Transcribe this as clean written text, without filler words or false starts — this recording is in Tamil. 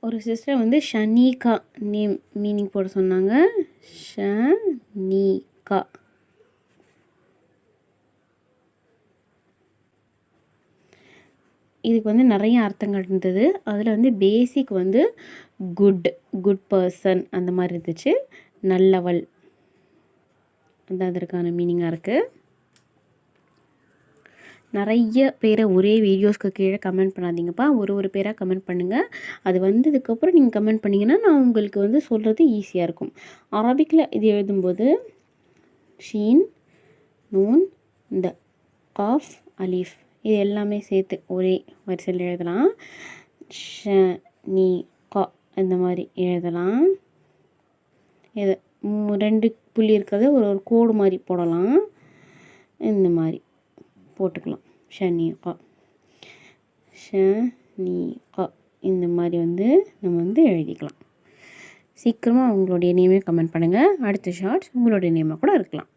ஒரு சிஸ்டர் வந்து ஷனிகா நேம் மீனிங் போட சொன்னாங்க. ஷனிகா. இதுக்கு வந்து நிறைய அர்த்தங்கள் இருந்தது. அதில் வந்து பேசிக் வந்து குட் பர்சன் அந்த மாதிரி இருந்துச்சு. நல்லவள் அந்த அதற்கான மீனிங்காக இருக்குது. நிறைய பேரை ஒரே வீடியோஸ்க்கு கீழே கமெண்ட் பண்ணாதீங்கப்பா. ஒரு பேராக கமெண்ட் பண்ணுங்கள். அது வந்ததுக்கப்புறம் நீங்கள் கமெண்ட் பண்ணிங்கன்னா நான் உங்களுக்கு வந்து சொல்கிறது ஈஸியாக இருக்கும். அரபிக்கில் இது எழுதும்போது ஷீன், நூன், இந்த காஃப், அலீஃப் இது எல்லாமே சேர்த்து ஒரே வரிசையில் எழுதலாம். ஷ, நீ, கா இந்த மாதிரி எழுதலாம். இது 2 புள்ளி இருக்கிறது ஒரு கோடு மாதிரி போடலாம். இந்த மாதிரி போட்டுக்கலாம். ஷனிகா, ஷனிகா இந்த மாதிரி வந்து நம்ம வந்து எழுதிக்கலாம். சீக்கிரமாக உங்களுடைய நேமே கமெண்ட் பண்ணுங்கள். அடுத்த ஷார்ட்ஸ் உங்களுடைய நேமாக கூட இருக்கலாம்.